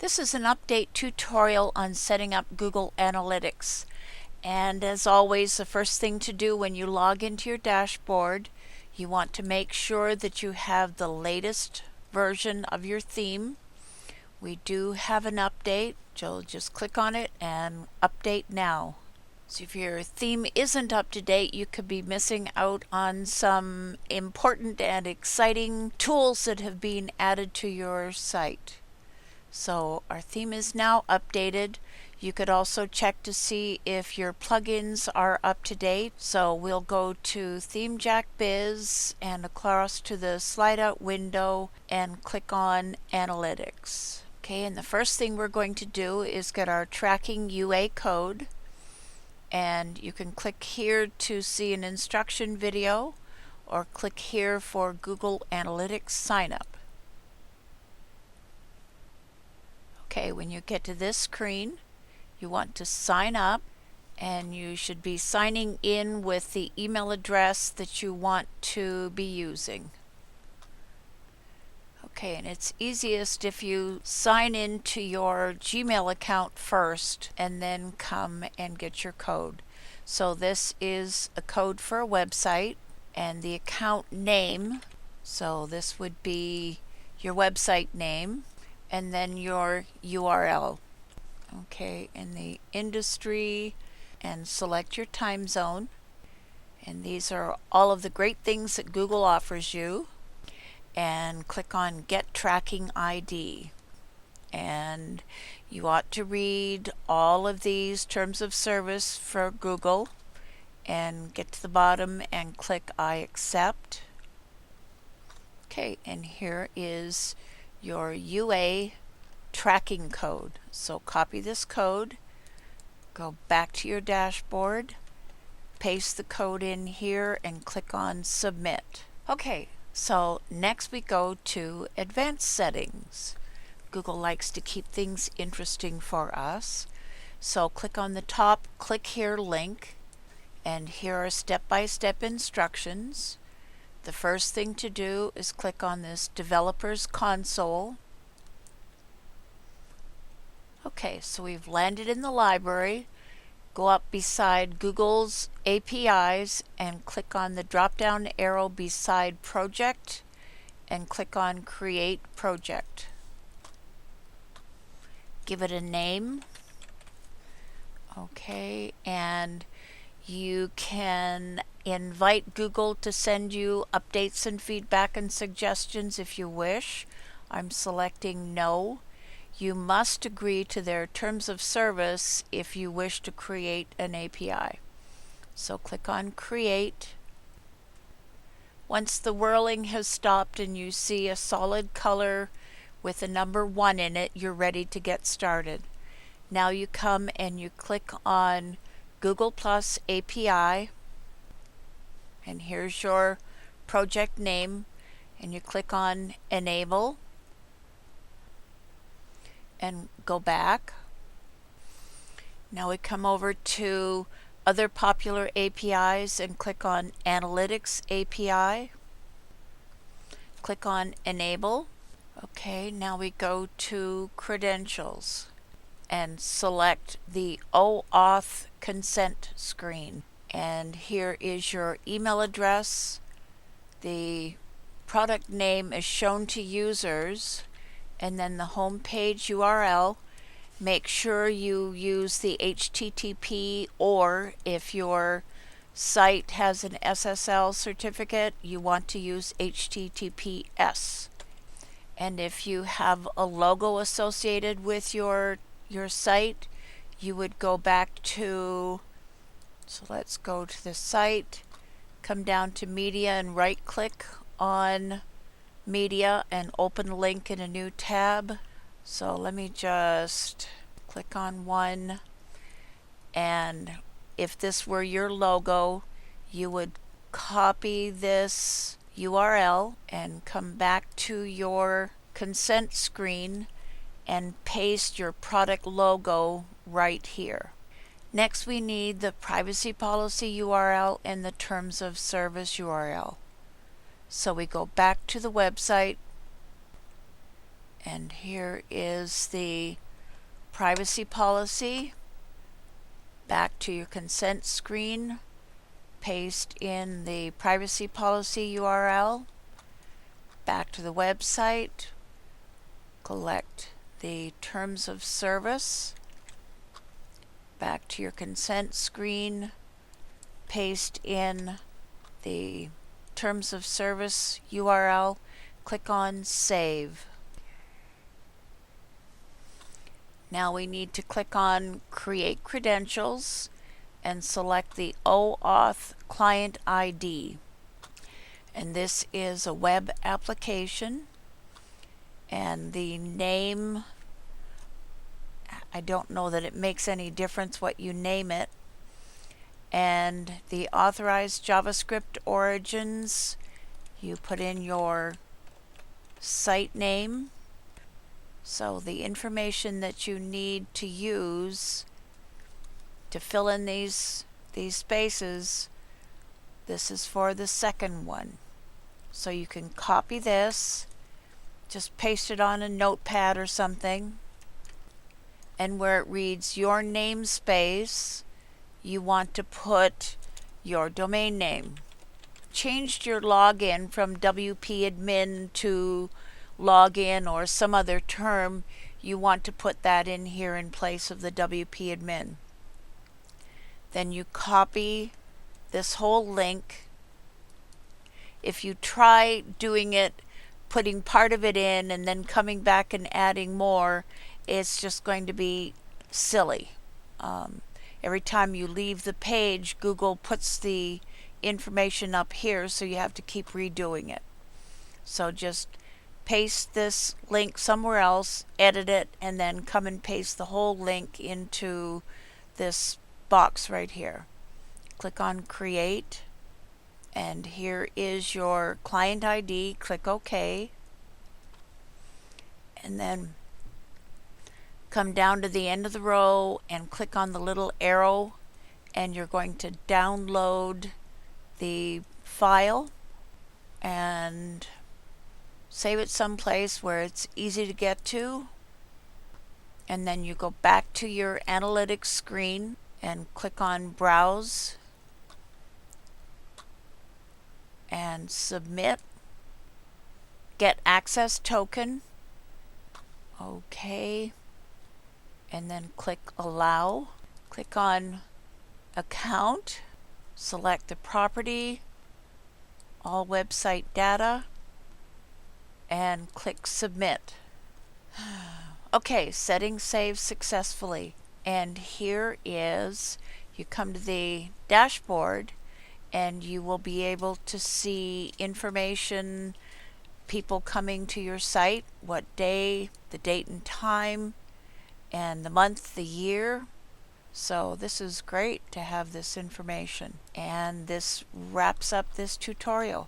This is an update tutorial on setting up Google Analytics. And as always, the first thing to do when you log into your dashboard, you want to make sure that you have the latest version of your theme. We do have an update, so just click on it and update now. So if your theme isn't up to date, you could be missing out on some important and exciting tools that have been added to your site. So our theme is now updated. You could also check to see if your plugins are up to date. So we'll go to ThemeJack Biz and across to the slide out window and click on Analytics. Okay, and the first thing we're going to do is get our tracking UA code. And you can click here to see an instruction video or click here for Google Analytics sign up. Okay, when you get to this screen, you want to sign up, and you should be signing in with the email address that you want to be using. Okay, and it's easiest if you sign into your Gmail account first and then come and get your code. So this is a code for a website, and the account name, so this would be your website name, and then your URL. Okay, and the industry, and select your time zone. And these are all of the great things that Google offers you. And click on Get Tracking ID. And you ought to read all of these terms of service for Google and get to the bottom and click I accept. Okay, and here is your UA tracking code. So copy this code, go back to your dashboard, paste the code in here and click on Submit. Okay, so next we go to Advanced Settings. Google likes to keep things interesting for us. So click on the top, click here link, and here are step-by-step instructions. The first thing to do is click on this Developers Console. Okay, so we've landed in the library. Go up beside Google's APIs and click on the drop-down arrow beside Project and click on Create Project. Give it a name. Okay, and you can invite Google to send you updates and feedback and suggestions if you wish. I'm selecting no. You must agree to their terms of service if you wish to create an API. So click on Create. Once the whirling has stopped and you see a solid color with a number 1 in it, you're ready to get started. Now you come and you click on Google Plus API, and here's your project name, and you click on Enable and go back. Now we come over to other popular APIs and click on Analytics API. Click on Enable. Okay, now we go to Credentials and select the OAuth consent screen. And here is your email address. The product name is shown to users, and then the home page URL. Make sure you use the HTTP, or if your site has an SSL certificate, you want to use HTTPS. And if you have a logo associated with your site, you would go back to, so let's go to the site, come down to Media and right click on Media and open a link in a new tab. So let me just click on one, and if this were your logo, you would copy this URL and come back to your consent screen and paste your product logo right here. Next, we need the privacy policy URL and the terms of service URL. So we go back to the website And here is the privacy policy. Back to your consent screen, paste in the privacy policy URL, back to the website, select the terms of service, back to your consent screen, paste in the terms of service URL, click on save. Now we need to click on Create Credentials and select the OAuth Client ID. And this is a web application, and the name, I don't know that it makes any difference what you name it. And the authorized JavaScript origins, you put in your site name. So the information that you need to use to fill in these spaces, this is for the second one. So you can copy this, just paste it on a notepad or something, and where it reads your namespace, you want to put your domain name. Changed your login from WP admin to login or some other term, you want to put that in here in place of the WP admin. Then you copy this whole link. If you try doing it, putting part of it in and then coming back and adding more, it's just going to be silly. Every time you leave the page, Google puts the information up here, so you have to keep redoing it. So just paste this link somewhere else, edit it, and then come and paste the whole link into this box right here. Click on Create, and here is your client ID. Click OK, and then come down to the end of the row and click on the little arrow, and you're going to download the file and save it someplace where it's easy to get to. And then you go back to your analytics screen and click on Browse and Submit. Get access token. Okay. And then click Allow. Click on Account. Select the property, all website data, and click Submit. Okay, settings saved successfully. And here is, you come to the dashboard and you will be able to see information, people coming to your site, what day, the date and time, and the month, the year. So this is great to have this information. And this wraps up this tutorial.